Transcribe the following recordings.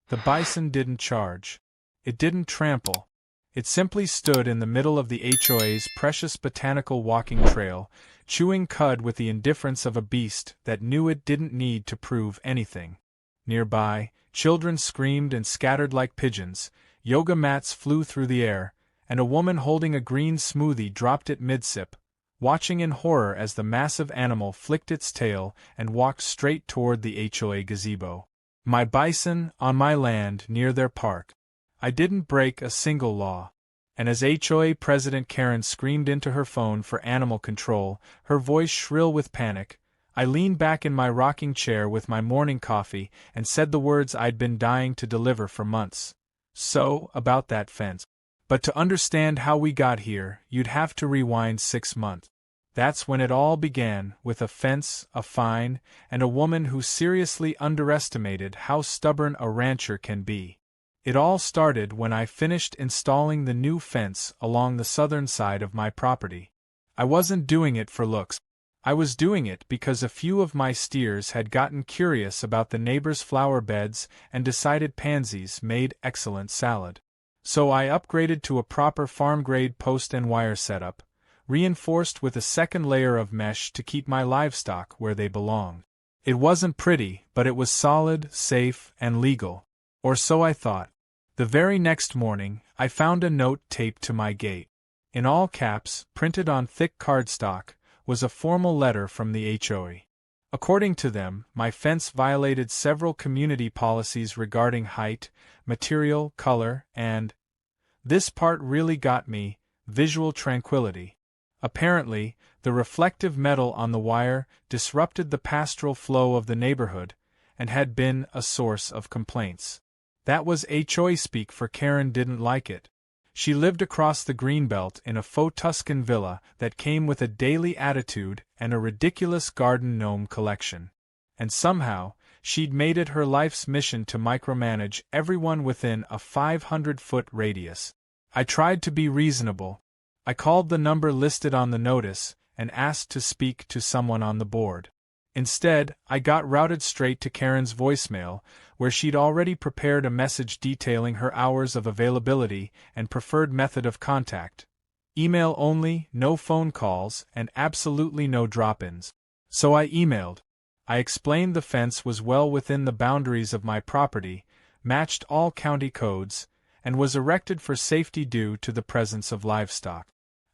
The bison didn't charge. It didn't trample. It simply stood in the middle of the HOA's precious botanical walking trail, chewing cud with the indifference of a beast that knew it didn't need to prove anything. Nearby, children screamed and scattered like pigeons, yoga mats flew through the air, and a woman holding a green smoothie dropped it mid-sip, watching in horror as the massive animal flicked its tail and walked straight toward the HOA gazebo. My bison, on my land near their park. I didn't break a single law. And as HOA President Karen screamed into her phone for animal control, her voice shrill with panic, I leaned back in my rocking chair with my morning coffee and said the words I'd been dying to deliver for months. So, about that fence. But to understand how we got here, you'd have to rewind 6 months. That's when it all began, with a fence, a fine, and a woman who seriously underestimated how stubborn a rancher can be. It all started when I finished installing the new fence along the southern side of my property. I wasn't doing it for looks. I was doing it because a few of my steers had gotten curious about the neighbors' flower beds and decided pansies made excellent salad. So I upgraded to a proper farm-grade post and wire setup, reinforced with a second layer of mesh to keep my livestock where they belonged. It wasn't pretty, but it was solid, safe, and legal. Or so I thought. The very next morning, I found a note taped to my gate. In all caps, printed on thick cardstock, was a formal letter from the HOA. According to them, my fence violated several community policies regarding height, material, color, and, this part really got me, visual tranquility. Apparently, the reflective metal on the wire disrupted the pastoral flow of the neighborhood and had been a source of complaints. That was HOA speak, for Karen didn't like it. She lived across the greenbelt in a faux Tuscan villa that came with a daily attitude and a ridiculous garden gnome collection. And somehow, she'd made it her life's mission to micromanage everyone within a 500-foot radius. I tried to be reasonable. I called the number listed on the notice and asked to speak to someone on the board. Instead, I got routed straight to Karen's voicemail, where she'd already prepared a message detailing her hours of availability and preferred method of contact. Email only, no phone calls, and absolutely no drop-ins. So I emailed. I explained the fence was well within the boundaries of my property, matched all county codes, and was erected for safety due to the presence of livestock.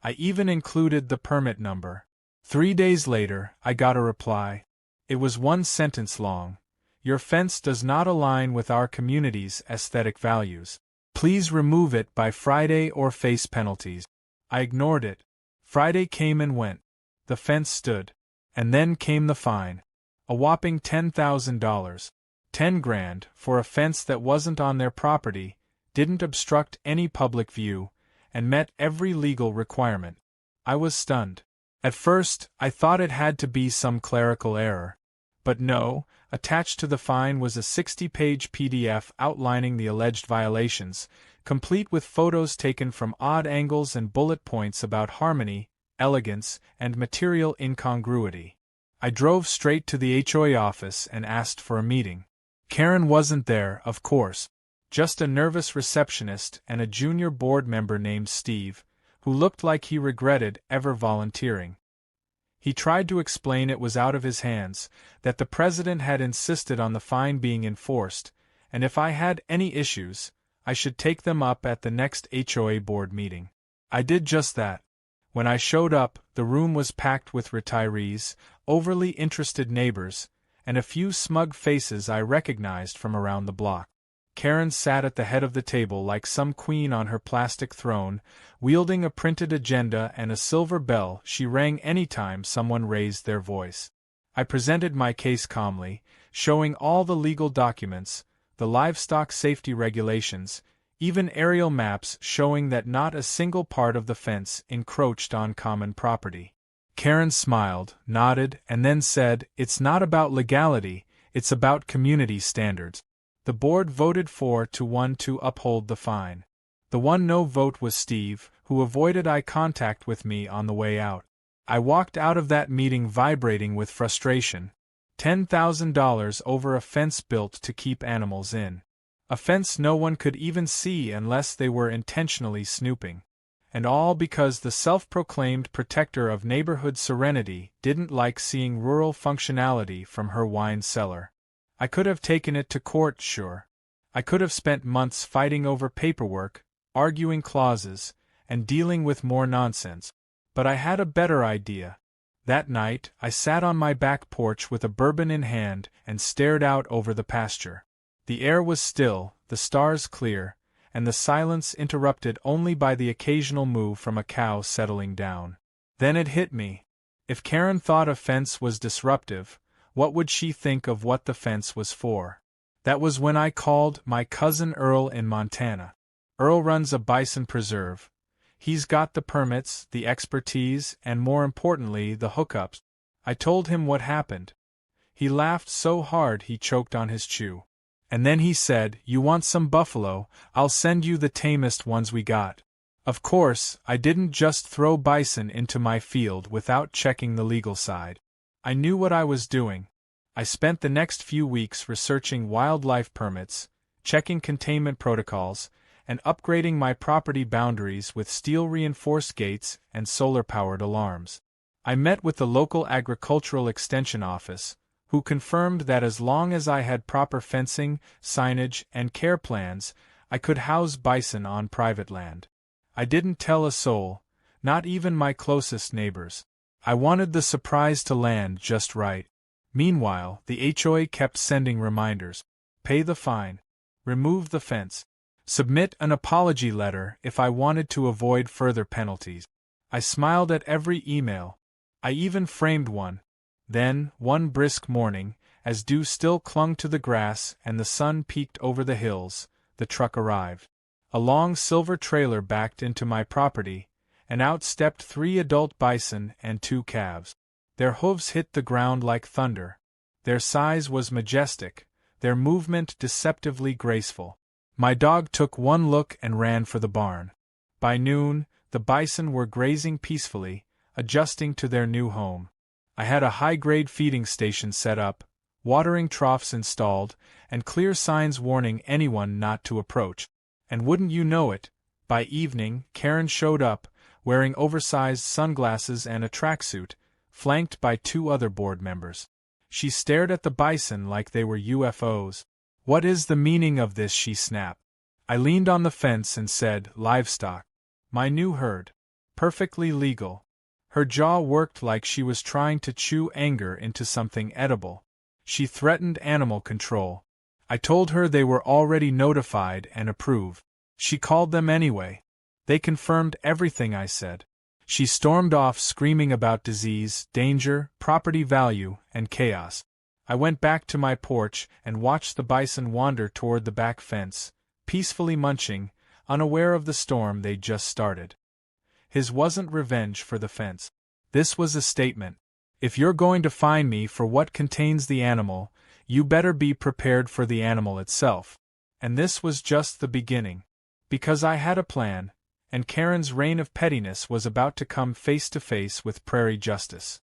I even included the permit number. 3 days later, I got a reply. It was 1 sentence long. Your fence does not align with our community's aesthetic values. Please remove it by Friday or face penalties. I ignored it. Friday came and went. The fence stood. And then came the fine. A whopping $10,000. 10 grand for a fence that wasn't on their property, didn't obstruct any public view, and met every legal requirement. I was stunned. At first, I thought it had to be some clerical error. But no, attached to the fine was a 60-page PDF outlining the alleged violations, complete with photos taken from odd angles and bullet points about harmony, elegance, and material incongruity. I drove straight to the HOA office and asked for a meeting. Karen wasn't there, of course. Just a nervous receptionist and a junior board member named Steve, who looked like he regretted ever volunteering. He tried to explain it was out of his hands, that the president had insisted on the fine being enforced, and if I had any issues, I should take them up at the next HOA board meeting. I did just that. When I showed up, the room was packed with retirees, overly interested neighbors, and a few smug faces I recognized from around the block. Karen sat at the head of the table like some queen on her plastic throne, wielding a printed agenda and a silver bell she rang any time someone raised their voice. I presented my case calmly, showing all the legal documents, the livestock safety regulations, even aerial maps showing that not a single part of the fence encroached on common property. Karen smiled, nodded, and then said, "It's not about legality, it's about community standards." The board voted 4-1 to uphold the fine. The one no vote was Steve, who avoided eye contact with me on the way out. I walked out of that meeting vibrating with frustration. $10,000 over a fence built to keep animals in. A fence no one could even see unless they were intentionally snooping. And all because the self-proclaimed protector of neighborhood serenity didn't like seeing rural functionality from her wine cellar. I could have taken it to court, sure. I could have spent months fighting over paperwork, arguing clauses, and dealing with more nonsense. But I had a better idea. That night, I sat on my back porch with a bourbon in hand and stared out over the pasture. The air was still, the stars clear, and the silence interrupted only by the occasional moo from a cow settling down. Then it hit me. If Karen thought a fence was disruptive, what would she think of what the fence was for? That was when I called my cousin Earl in Montana. Earl runs a bison preserve. He's got the permits, the expertise, and more importantly, the hookups. I told him what happened. He laughed so hard he choked on his chew. And then he said, "You want some buffalo? I'll send you the tamest ones we got." Of course, I didn't just throw bison into my field without checking the legal side. I knew what I was doing. I spent the next few weeks researching wildlife permits, checking containment protocols, and upgrading my property boundaries with steel-reinforced gates and solar-powered alarms. I met with the local agricultural extension office, who confirmed that as long as I had proper fencing, signage, and care plans, I could house bison on private land. I didn't tell a soul, not even my closest neighbors. I wanted the surprise to land just right. Meanwhile, the HOA kept sending reminders. Pay the fine. Remove the fence. Submit an apology letter if I wanted to avoid further penalties. I smiled at every email. I even framed one. Then, one brisk morning, as dew still clung to the grass and the sun peeked over the hills, the truck arrived. A long silver trailer backed into my property, and out stepped 3 adult bison and 2 calves. Their hooves hit the ground like thunder. Their size was majestic, their movement deceptively graceful. My dog took one look and ran for the barn. By noon, the bison were grazing peacefully, adjusting to their new home. I had a high-grade feeding station set up, watering troughs installed, and clear signs warning anyone not to approach. And wouldn't you know it, by evening, Karen showed up, wearing oversized sunglasses and a tracksuit, flanked by 2 other board members. She stared at the bison like they were UFOs. "What is the meaning of this?" she snapped. I leaned on the fence and said, "Livestock. My new herd. Perfectly legal." Her jaw worked like she was trying to chew anger into something edible. She threatened animal control. I told her they were already notified and approved. She called them anyway. They confirmed everything I said. She stormed off screaming about disease, danger, property value, and chaos. I went back to my porch and watched the bison wander toward the back fence, peacefully munching, unaware of the storm they'd just started. His wasn't revenge for the fence. This was a statement. If you're going to fine me for what contains the animal, you better be prepared for the animal itself. And this was just the beginning. Because I had a plan, and Karen's reign of pettiness was about to come face to face with prairie justice.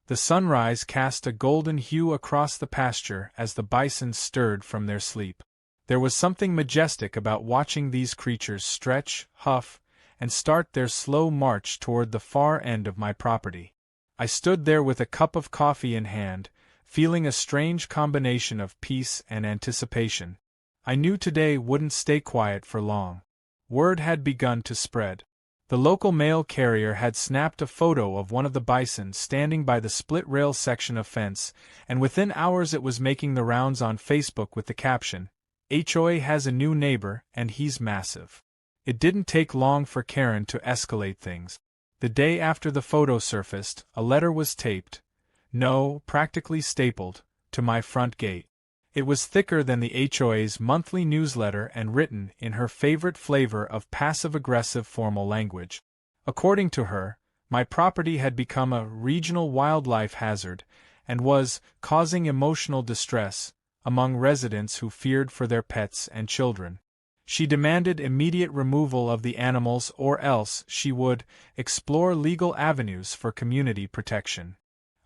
The sunrise cast a golden hue across the pasture as the bison stirred from their sleep. There was something majestic about watching these creatures stretch, huff, and start their slow march toward the far end of my property. I stood there with a cup of coffee in hand, feeling a strange combination of peace and anticipation. I knew today wouldn't stay quiet for long. Word had begun to spread. The local mail carrier had snapped a photo of one of the bison standing by the split-rail section of fence, and within hours it was making the rounds on Facebook with the caption, "HOA has a new neighbor, and he's massive." It didn't take long for Karen to escalate things. The day after the photo surfaced, a letter was taped, no, practically stapled, to my front gate. It was thicker than the HOA's monthly newsletter and written in her favorite flavor of passive-aggressive formal language. According to her, my property had become a regional wildlife hazard and was causing emotional distress among residents who feared for their pets and children. She demanded immediate removal of the animals or else she would explore legal avenues for community protection.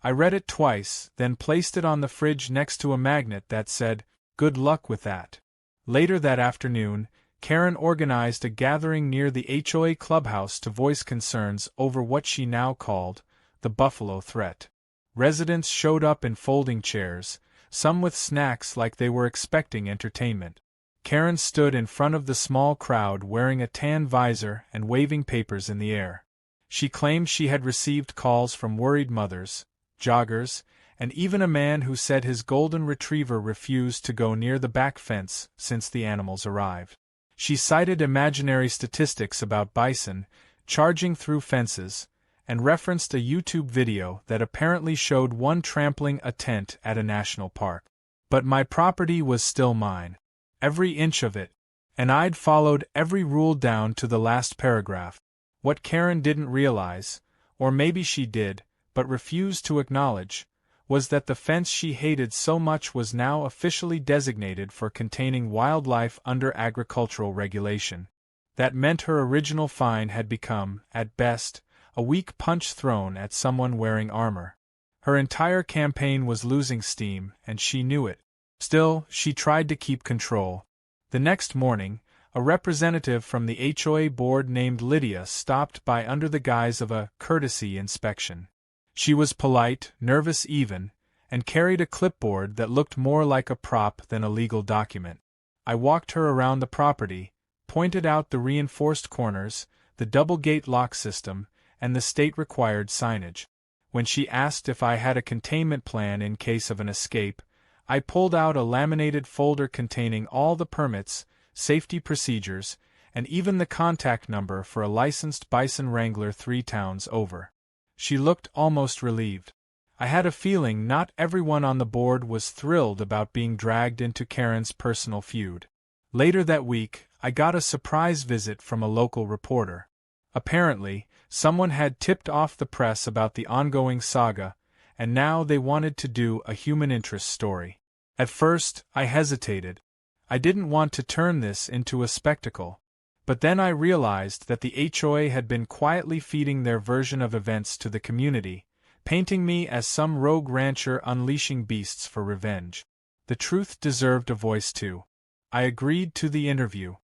I read it twice, then placed it on the fridge next to a magnet that said, "Good luck with that." Later that afternoon, Karen organized a gathering near the HOA clubhouse to voice concerns over what she now called the buffalo threat. Residents showed up in folding chairs, some with snacks like they were expecting entertainment. Karen stood in front of the small crowd wearing a tan visor and waving papers in the air. She claimed she had received calls from worried mothers, joggers, and even a man who said his golden retriever refused to go near the back fence since the animals arrived. She cited imaginary statistics about bison charging through fences, and referenced a YouTube video that apparently showed one trampling a tent at a national park. But my property was still mine. Every inch of it, and I'd followed every rule down to the last paragraph. What Karen didn't realize, or maybe she did, but refused to acknowledge, was that the fence she hated so much was now officially designated for containing wildlife under agricultural regulation. That meant her original fine had become, at best, a weak punch thrown at someone wearing armor. Her entire campaign was losing steam, and she knew it. Still, she tried to keep control. The next morning, a representative from the HOA board named Lydia stopped by under the guise of a courtesy inspection. She was polite, nervous even, and carried a clipboard that looked more like a prop than a legal document. I walked her around the property, pointed out the reinforced corners, the double-gate lock system, and the state-required signage. When she asked if I had a containment plan in case of an escape, I pulled out a laminated folder containing all the permits, safety procedures, and even the contact number for a licensed bison wrangler 3 towns over. She looked almost relieved. I had a feeling not everyone on the board was thrilled about being dragged into Karen's personal feud. Later that week, I got a surprise visit from a local reporter. Apparently, someone had tipped off the press about the ongoing saga, and now they wanted to do a human interest story. At first, I hesitated. I didn't want to turn this into a spectacle. But then I realized that the HOA had been quietly feeding their version of events to the community, painting me as some rogue rancher unleashing beasts for revenge. The truth deserved a voice too. I agreed to the interview.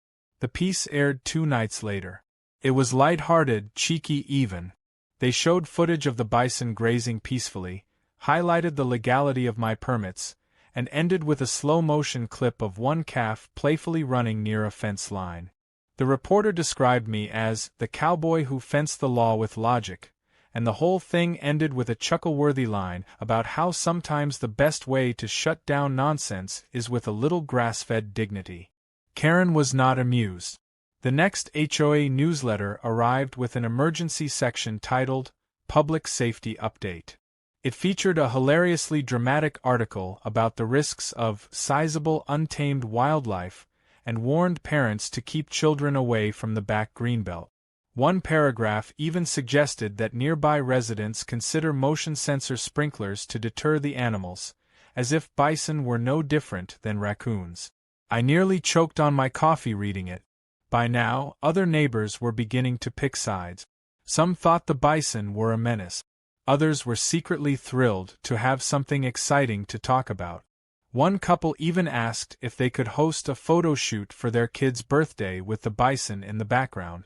The piece aired 2 nights later. It was light-hearted, cheeky even. They showed footage of the bison grazing peacefully, highlighted the legality of my permits, and ended with a slow-motion clip of one calf playfully running near a fence line. The reporter described me as the cowboy who fenced the law with logic, and the whole thing ended with a chuckle-worthy line about how sometimes the best way to shut down nonsense is with a little grass-fed dignity. Karen was not amused. The next HOA newsletter arrived with an emergency section titled Public Safety Update. It featured a hilariously dramatic article about the risks of sizable untamed wildlife and warned parents to keep children away from the back greenbelt. One paragraph even suggested that nearby residents consider motion sensor sprinklers to deter the animals, as if bison were no different than raccoons. I nearly choked on my coffee reading it. By now, other neighbors were beginning to pick sides. Some thought the bison were a menace. Others were secretly thrilled to have something exciting to talk about. One couple even asked if they could host a photo shoot for their kid's birthday with the bison in the background.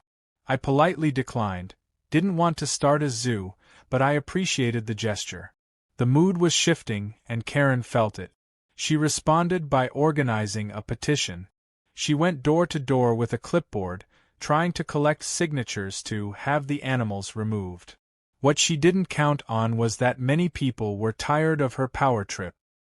I politely declined, didn't want to start a zoo, but I appreciated the gesture. The mood was shifting, and Karen felt it. She responded by organizing a petition. She went door to door with a clipboard, trying to collect signatures to have the animals removed. What she didn't count on was that many people were tired of her power trip.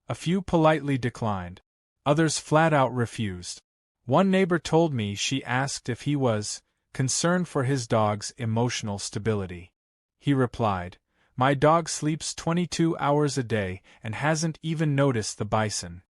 A few politely declined. Others flat out refused. One neighbor told me she asked if he was concerned for his dog's emotional stability. He replied, "My dog sleeps 22 hours a day and hasn't even noticed the bison."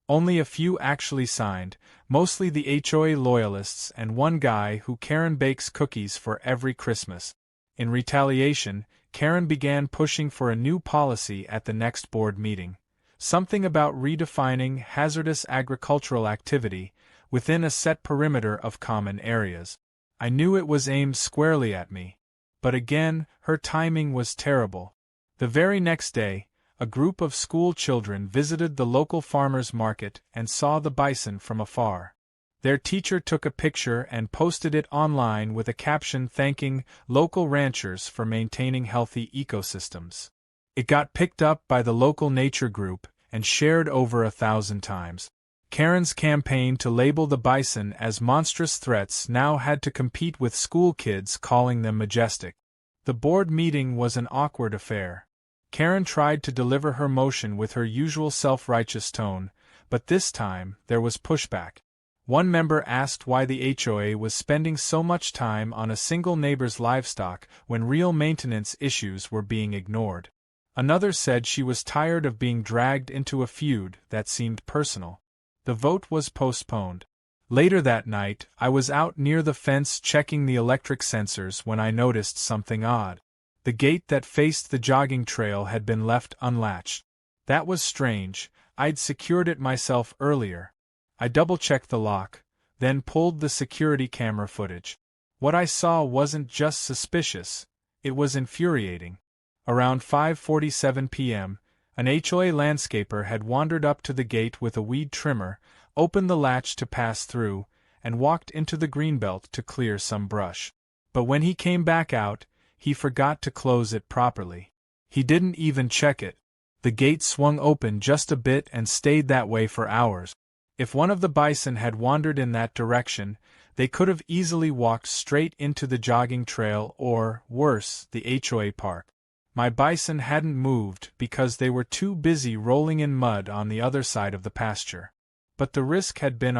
Only a few actually signed, mostly the HOA loyalists and one guy who Karen bakes cookies for every Christmas. In retaliation, Karen began pushing for a new policy at the next board meeting. Something about redefining hazardous agricultural activity within a set perimeter of common areas. I knew it was aimed squarely at me. But again, her timing was terrible. The very next day, a group of school children visited the local farmers' market and saw the bison from afar. Their teacher took a picture and posted it online with a caption thanking local ranchers for maintaining healthy ecosystems. It got picked up by the local nature group and shared over 1,000 times. Karen's campaign to label the bison as monstrous threats now had to compete with school kids calling them majestic. The board meeting was an awkward affair. Karen tried to deliver her motion with her usual self-righteous tone, but this time there was pushback. One member asked why the HOA was spending so much time on a single neighbor's livestock when real maintenance issues were being ignored. Another said she was tired of being dragged into a feud that seemed personal. The vote was postponed. Later that night, I was out near the fence checking the electric sensors when I noticed something odd. The gate that faced the jogging trail had been left unlatched. That was strange. I'd secured it myself earlier. I double-checked the lock, then pulled the security camera footage. What I saw wasn't just suspicious, it was infuriating. Around 5:47 p.m., an HOA landscaper had wandered up to the gate with a weed trimmer, opened the latch to pass through, and walked into the greenbelt to clear some brush. But when he came back out, he forgot to close it properly. He didn't even check it. The gate swung open just a bit and stayed that way for hours. If one of the bison had wandered in that direction, they could have easily walked straight into the jogging trail or, worse, the HOA park. My bison hadn't moved because they were too busy rolling in mud on the other side of the pasture. But the risk had been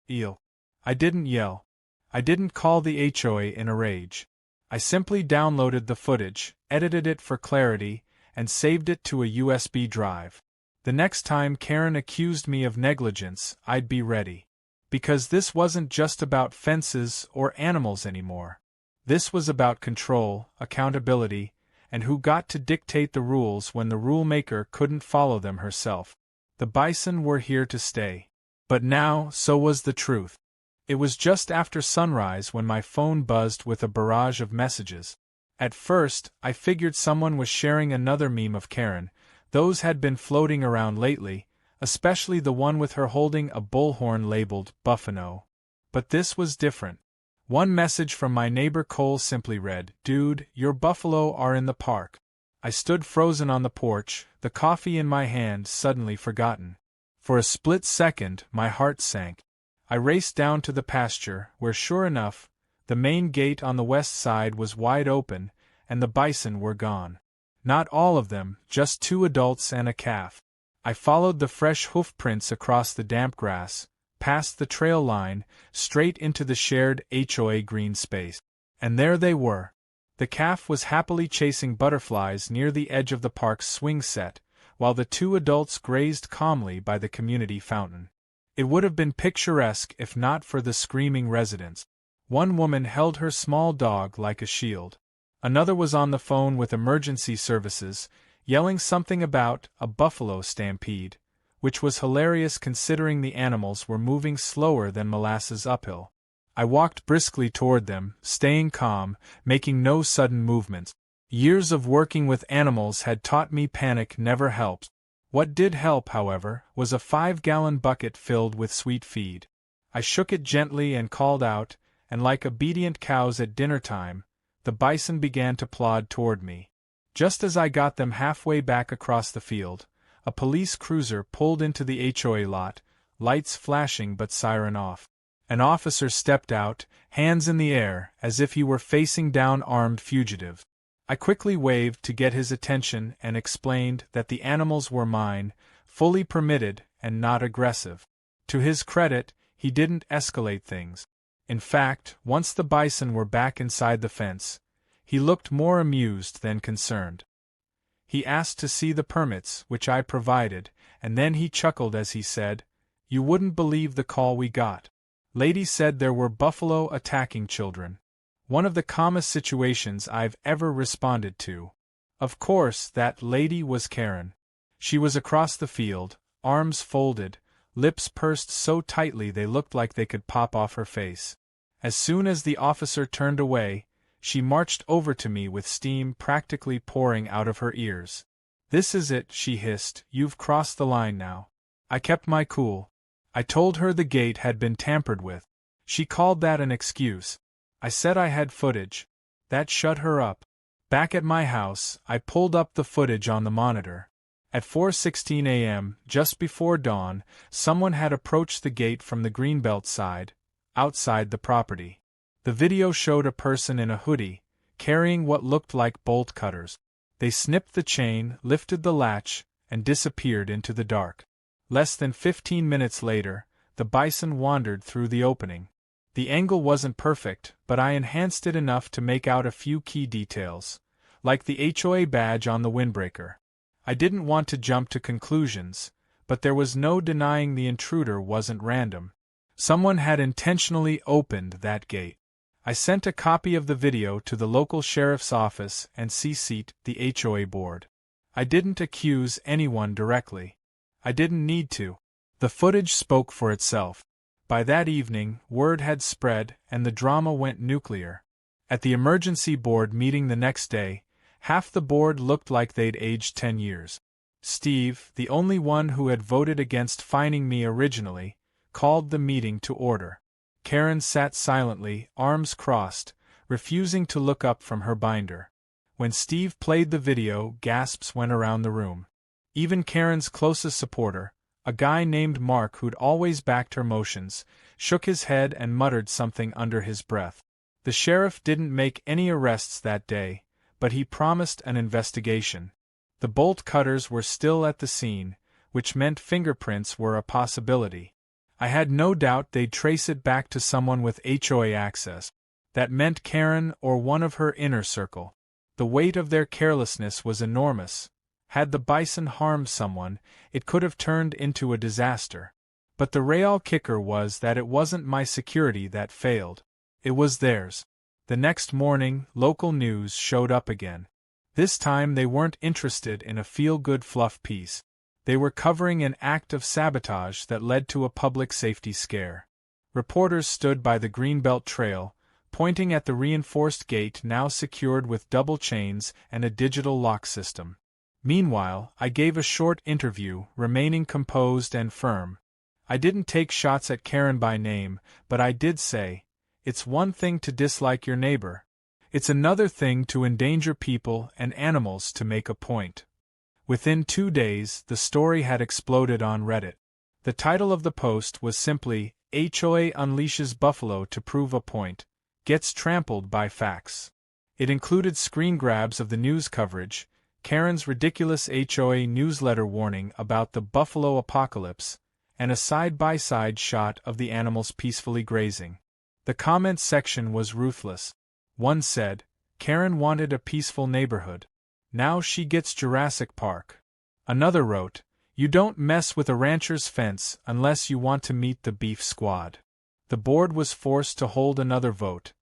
real. I didn't yell. I didn't call the HOA in a rage. I simply downloaded the footage, edited it for clarity, and saved it to a USB drive. The next time Karen accused me of negligence, I'd be ready. Because this wasn't just about fences or animals anymore. This was about control, accountability, and who got to dictate the rules when the rule-maker couldn't follow them herself. The bison were here to stay. But now, so was the truth. It was just after sunrise when my phone buzzed with a barrage of messages. At first, I figured someone was sharing another meme of Karen. Those had been floating around lately, especially the one with her holding a bullhorn labeled Buffalo. But this was different. One message from my neighbor Cole simply read, "Dude, your buffalo are in the park." I stood frozen on the porch, the coffee in my hand suddenly forgotten. For a split second, my heart sank. I raced down to the pasture, where sure enough, the main gate on the west side was wide open, and the bison were gone. Not all of them, just 2 adults and a calf. I followed the fresh hoof prints across the damp grass, past the trail line, straight into the shared HOA green space. And there they were. The calf was happily chasing butterflies near the edge of the park's swing set, while the 2 adults grazed calmly by the community fountain. It would have been picturesque if not for the screaming residents. One woman held her small dog like a shield. Another was on the phone with emergency services, yelling something about a buffalo stampede, which was hilarious considering the animals were moving slower than molasses uphill. I walked briskly toward them, staying calm, making no sudden movements. Years of working with animals had taught me panic never helps. What did help, however, was a 5-gallon bucket filled with sweet feed. I shook it gently and called out, and like obedient cows at dinner time, the bison began to plod toward me. Just as I got them halfway back across the field, a police cruiser pulled into the HOA lot, lights flashing but siren off. An officer stepped out, hands in the air, as if he were facing down armed fugitives. I quickly waved to get his attention and explained that the animals were mine, fully permitted and not aggressive. To his credit, he didn't escalate things. In fact, once the bison were back inside the fence, he looked more amused than concerned. He asked to see the permits, which I provided, and then he chuckled as he said, "You wouldn't believe the call we got. Lady said there were buffalo attacking children." One of the calmest situations I've ever responded to. Of course, that lady was Karen. She was across the field, arms folded, lips pursed so tightly they looked like they could pop off her face. As soon as the officer turned away, she marched over to me with steam practically pouring out of her ears. "This is it," she hissed, "you've crossed the line now." I kept my cool. I told her the gate had been tampered with. She called that an excuse. I said I had footage. That shut her up. Back at my house, I pulled up the footage on the monitor. At 4:16 a.m., just before dawn, someone had approached the gate from the Greenbelt side, outside the property. The video showed a person in a hoodie, carrying what looked like bolt cutters. They snipped the chain, lifted the latch, and disappeared into the dark. Less than 15 minutes later, the Bison wandered through the opening. The angle wasn't perfect, but I enhanced it enough to make out a few key details, like the HOA badge on the windbreaker. I didn't want to jump to conclusions, but there was no denying the intruder wasn't random. Someone had intentionally opened that gate. I sent a copy of the video to the local sheriff's office and CC'd the HOA board. I didn't accuse anyone directly. I didn't need to. The footage spoke for itself. By that evening, word had spread and the drama went nuclear. At the emergency board meeting the next day, half the board looked like they'd aged 10 years. Steve, the only one who had voted against fining me originally, called the meeting to order. Karen sat silently, arms crossed, refusing to look up from her binder. When Steve played the video, gasps went around the room. Even Karen's closest supporter, a guy named Mark who'd always backed her motions, shook his head and muttered something under his breath. The sheriff didn't make any arrests that day, but he promised an investigation. The bolt cutters were still at the scene, which meant fingerprints were a possibility. I had no doubt they'd trace it back to someone with HOA access. That meant Karen or one of her inner circle. The weight of their carelessness was enormous. Had the Bison harmed someone, it could have turned into a disaster. But the real kicker was that it wasn't my security that failed. It was theirs. The next morning, local news showed up again. This time they weren't interested in a feel-good fluff piece. They were covering an act of sabotage that led to a public safety scare. Reporters stood by the Greenbelt Trail, pointing at the reinforced gate now secured with double chains and a digital lock system. Meanwhile, I gave a short interview, remaining composed and firm. I didn't take shots at Karen by name, but I did say, "It's one thing to dislike your neighbor. It's another thing to endanger people and animals to make a point." Within 2 days, the story had exploded on Reddit. The title of the post was simply, "HOA unleashes buffalo to prove a point, gets trampled by facts." It included screen grabs of the news coverage, Karen's ridiculous HOA newsletter warning about the buffalo apocalypse, and a side-by-side shot of the animals peacefully grazing. The comments section was ruthless. One said, "Karen wanted a peaceful neighborhood. Now she gets Jurassic Park." Another wrote, "You don't mess with a rancher's fence unless you want to meet the beef squad." The board was forced to hold another vote,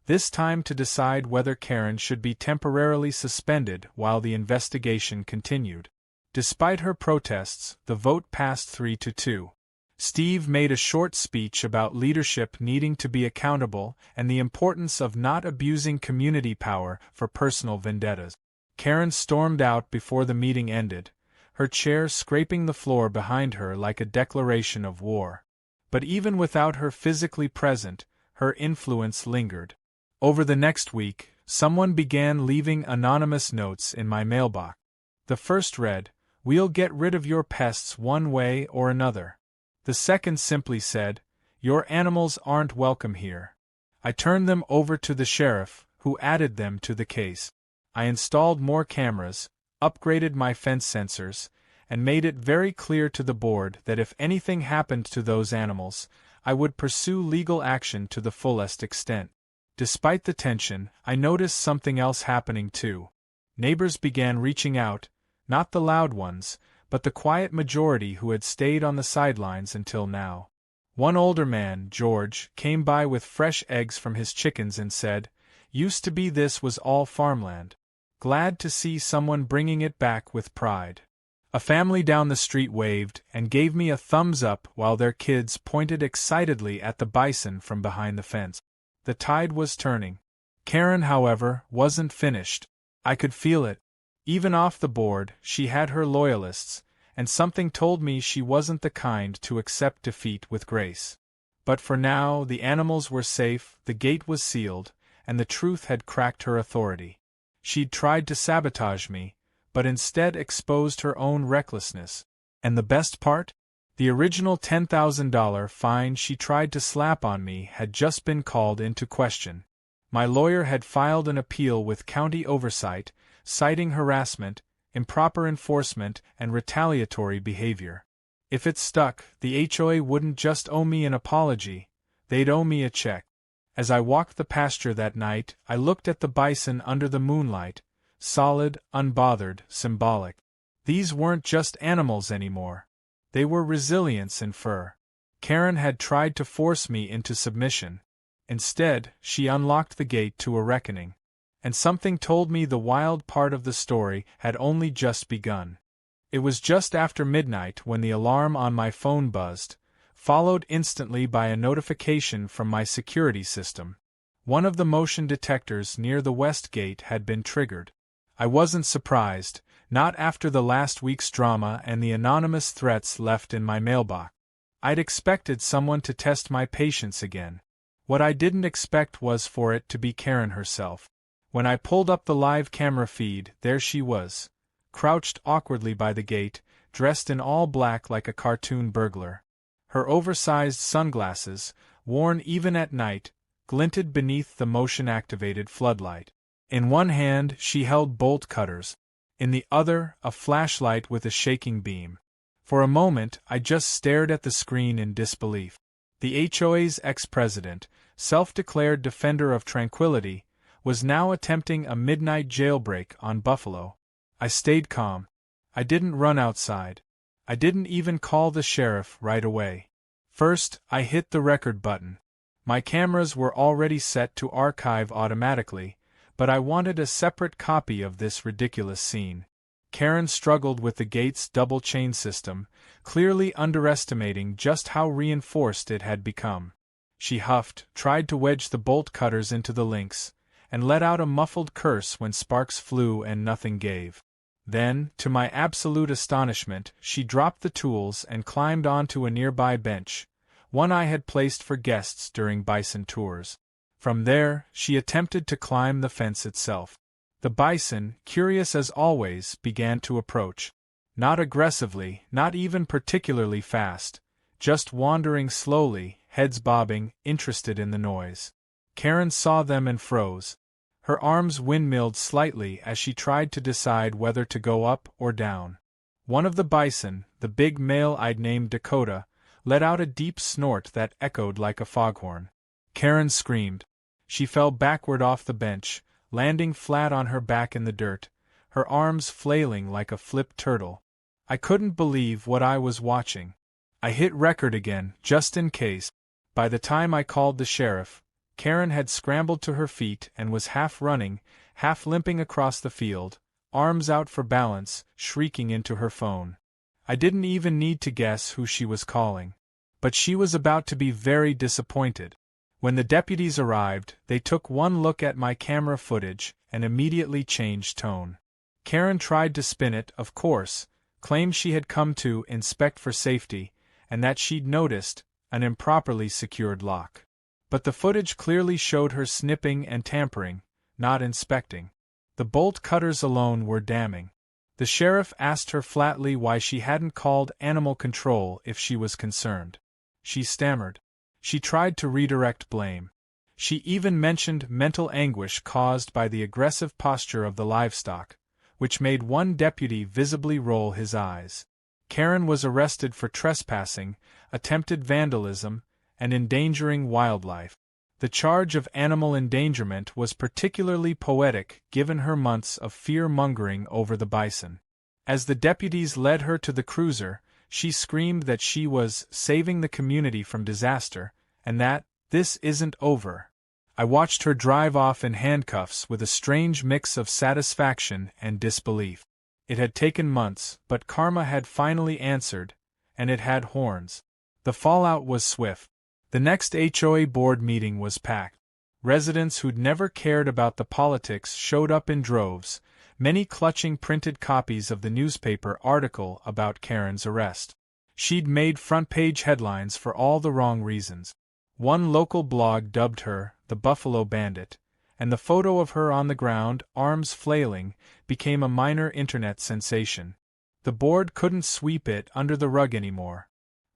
this time to decide whether Karen should be temporarily suspended while the investigation continued. Despite her protests, the vote passed 3-2. Steve made a short speech about leadership needing to be accountable and the importance of not abusing community power for personal vendettas. Karen stormed out before the meeting ended, her chair scraping the floor behind her like a declaration of war. But even without her physically present, her influence lingered. Over the next week, someone began leaving anonymous notes in my mailbox. The first read, "We'll get rid of your pests one way or another." The second simply said, "Your animals aren't welcome here." I turned them over to the sheriff, who added them to the case. I installed more cameras, upgraded my fence sensors, and made it very clear to the board that if anything happened to those animals, I would pursue legal action to the fullest extent. Despite the tension, I noticed something else happening too. Neighbors began reaching out, not the loud ones, but the quiet majority who had stayed on the sidelines until now. One older man, George, came by with fresh eggs from his chickens and said, "Used to be this was all farmland. Glad to see someone bringing it back with pride." A family down the street waved and gave me a thumbs up while their kids pointed excitedly at the Bison from behind the fence. The tide was turning. Karen, however, wasn't finished. I could feel it. Even off the board, she had her loyalists, and something told me she wasn't the kind to accept defeat with grace. But for now, the animals were safe, the gate was sealed, and the truth had cracked her authority. She'd tried to sabotage me, but instead exposed her own recklessness. And the best part? The original $10,000 fine she tried to slap on me had just been called into question. My lawyer had filed an appeal with county oversight, citing harassment, improper enforcement, and retaliatory behavior. If it stuck, the HOA wouldn't just owe me an apology, they'd owe me a check. As I walked the pasture that night, I looked at the bison under the moonlight, solid, unbothered, symbolic. These weren't just animals anymore. They were resilience in fur. Karen had tried to force me into submission. Instead, she unlocked the gate to a reckoning. And something told me the wild part of the story had only just begun. It was just after midnight when the alarm on my phone buzzed, followed instantly by a notification from my security system. One of the motion detectors near the west gate had been triggered. I wasn't surprised, not after the last week's drama and the anonymous threats left in my mailbox. I'd expected someone to test my patience again. What I didn't expect was for it to be Karen herself. When I pulled up the live camera feed, there she was, crouched awkwardly by the gate, dressed in all black like a cartoon burglar. Her oversized sunglasses, worn even at night, glinted beneath the motion-activated floodlight. In one hand she held bolt cutters, in the other a flashlight with a shaking beam. For a moment I just stared at the screen in disbelief. The HOA's ex-president, self-declared defender of tranquility, was now attempting a midnight jailbreak on Buffalo. I stayed calm. I didn't run outside. I didn't even call the sheriff right away. First, I hit the record button. My cameras were already set to archive automatically, but I wanted a separate copy of this ridiculous scene. Karen struggled with the gate's double chain system, clearly underestimating just how reinforced it had become. She huffed, tried to wedge the bolt cutters into the links, and let out a muffled curse when sparks flew and nothing gave. Then, to my absolute astonishment, she dropped the tools and climbed onto a nearby bench, one I had placed for guests during Bison tours. From there, she attempted to climb the fence itself. The bison, curious as always, began to approach. Not aggressively, not even particularly fast, just wandering slowly, heads bobbing, interested in the noise. Karen saw them and froze. Her arms windmilled slightly as she tried to decide whether to go up or down. One of the bison, the big male I'd named Dakota, let out a deep snort that echoed like a foghorn. Karen screamed. She fell backward off the bench, landing flat on her back in the dirt, her arms flailing like a flipped turtle. I couldn't believe what I was watching. I hit record again, just in case. By the time I called the sheriff, Karen had scrambled to her feet and was half running, half limping across the field, arms out for balance, shrieking into her phone. I didn't even need to guess who she was calling. But she was about to be very disappointed. When the deputies arrived, they took one look at my camera footage and immediately changed tone. Karen tried to spin it, of course, claimed she had come to inspect for safety, and that she'd noticed an improperly secured lock. But the footage clearly showed her snipping and tampering, not inspecting. The bolt cutters alone were damning. The sheriff asked her flatly why she hadn't called animal control if she was concerned. She stammered. She tried to redirect blame. She even mentioned mental anguish caused by the aggressive posture of the livestock, which made one deputy visibly roll his eyes. Karen was arrested for trespassing, attempted vandalism, and endangering wildlife. The charge of animal endangerment was particularly poetic given her months of fear-mongering over the bison. As the deputies led her to the cruiser, she screamed that she was saving the community from disaster, and that this isn't over. I watched her drive off in handcuffs with a strange mix of satisfaction and disbelief. It had taken months, but karma had finally answered, and it had horns. The fallout was swift. The next HOA board meeting was packed. Residents who'd never cared about the politics showed up in droves, many clutching printed copies of the newspaper article about Karen's arrest. She'd made front-page headlines for all the wrong reasons. One local blog dubbed her the Buffalo Bandit, and the photo of her on the ground, arms flailing, became a minor internet sensation. The board couldn't sweep it under the rug anymore.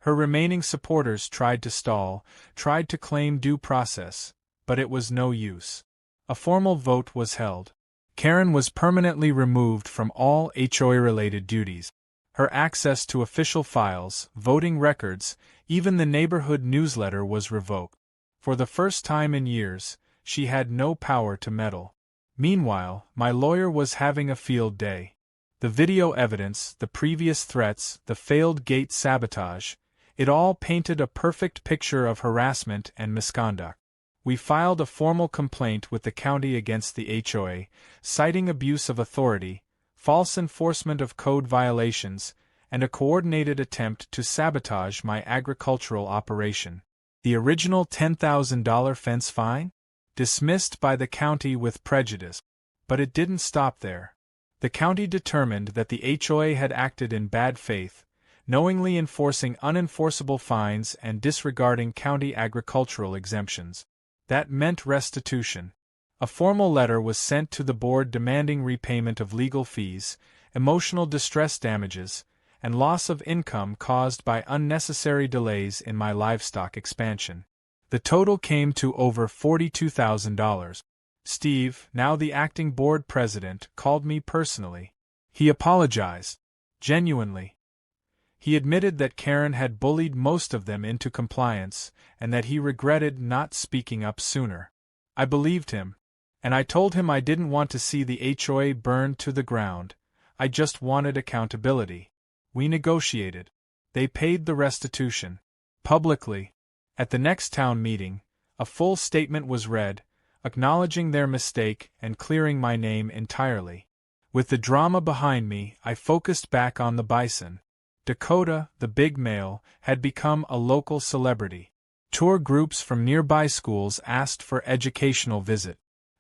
Her remaining supporters tried to stall, tried to claim due process, but it was no use. A formal vote was held. Karen was permanently removed from all HOA-related duties. Her access to official files, voting records, even the neighborhood newsletter was revoked. For the first time in years, she had no power to meddle. Meanwhile, my lawyer was having a field day. The video evidence, the previous threats, the failed gate sabotage, it all painted a perfect picture of harassment and misconduct. We filed a formal complaint with the county against the HOA, citing abuse of authority, false enforcement of code violations, and a coordinated attempt to sabotage my agricultural operation. The original $10,000 fence fine? Dismissed by the county with prejudice. But it didn't stop there. The county determined that the HOA had acted in bad faith, knowingly enforcing unenforceable fines and disregarding county agricultural exemptions. That meant restitution. A formal letter was sent to the board demanding repayment of legal fees, emotional distress damages, and loss of income caused by unnecessary delays in my livestock expansion. The total came to over $42,000. Steve, now the acting board president, called me personally. He apologized. Genuinely. He admitted that Karen had bullied most of them into compliance, and that he regretted not speaking up sooner. I believed him, and I told him I didn't want to see the HOA burned to the ground, I just wanted accountability. We negotiated. They paid the restitution. Publicly. At the next town meeting, a full statement was read, acknowledging their mistake and clearing my name entirely. With the drama behind me, I focused back on the Bison. Dakota, the big male, had become a local celebrity. Tour groups from nearby schools asked for educational visit.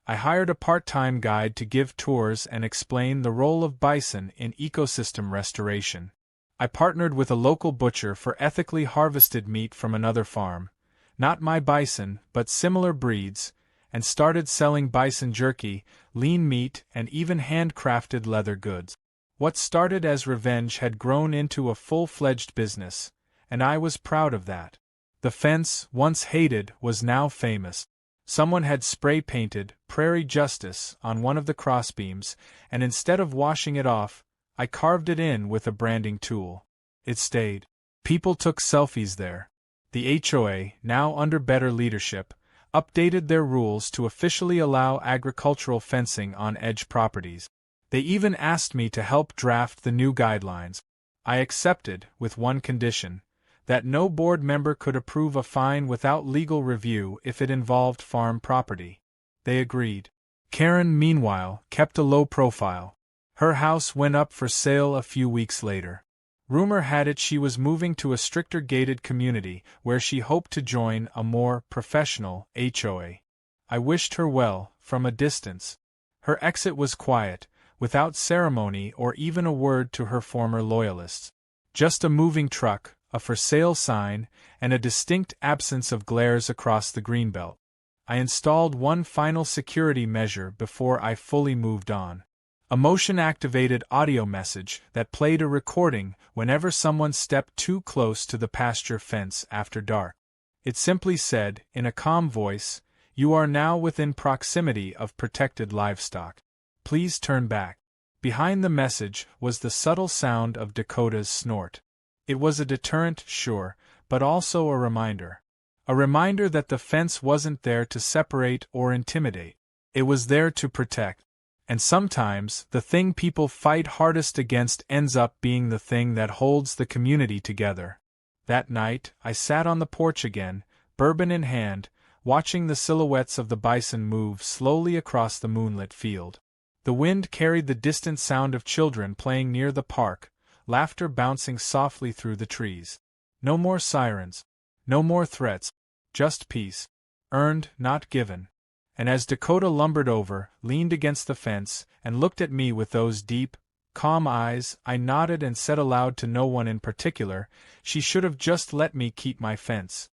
I hired a part-time guide to give tours and explain the role of bison in ecosystem restoration. I partnered with a local butcher for ethically harvested meat from another farm, not my bison, but similar breeds, and started selling bison jerky, lean meat, and even handcrafted leather goods. What started as revenge had grown into a full-fledged business, and I was proud of that. The fence, once hated, was now famous. Someone had spray-painted "Prairie Justice" on one of the crossbeams, and instead of washing it off, I carved it in with a branding tool. It stayed. People took selfies there. The HOA, now under better leadership, updated their rules to officially allow agricultural fencing on edge properties. They even asked me to help draft the new guidelines. I accepted, with one condition: that no board member could approve a fine without legal review if it involved farm property. They agreed. Karen, meanwhile, kept a low profile. Her house went up for sale a few weeks later. Rumor had it she was moving to a stricter gated community where she hoped to join a more professional HOA. I wished her well, from a distance. Her exit was quiet, without ceremony or even a word to her former loyalists. Just a moving truck, a for sale sign, and a distinct absence of glares across the greenbelt. I installed one final security measure before I fully moved on. A motion-activated audio message that played a recording whenever someone stepped too close to the pasture fence after dark. It simply said, in a calm voice, "You are now within proximity of protected livestock. Please turn back." Behind the message was the subtle sound of Dakota's snort. It was a deterrent, sure, but also a reminder. A reminder that the fence wasn't there to separate or intimidate. It was there to protect. And sometimes, the thing people fight hardest against ends up being the thing that holds the community together. That night, I sat on the porch again, bourbon in hand, watching the silhouettes of the bison move slowly across the moonlit field. The wind carried the distant sound of children playing near the park, laughter bouncing softly through the trees. No more sirens. No more threats. Just peace. Earned, not given. and as Dakota lumbered over, leaned against the fence, and looked at me with those deep, calm eyes, I nodded and said aloud to no one in particular, she should have just let me keep my fence.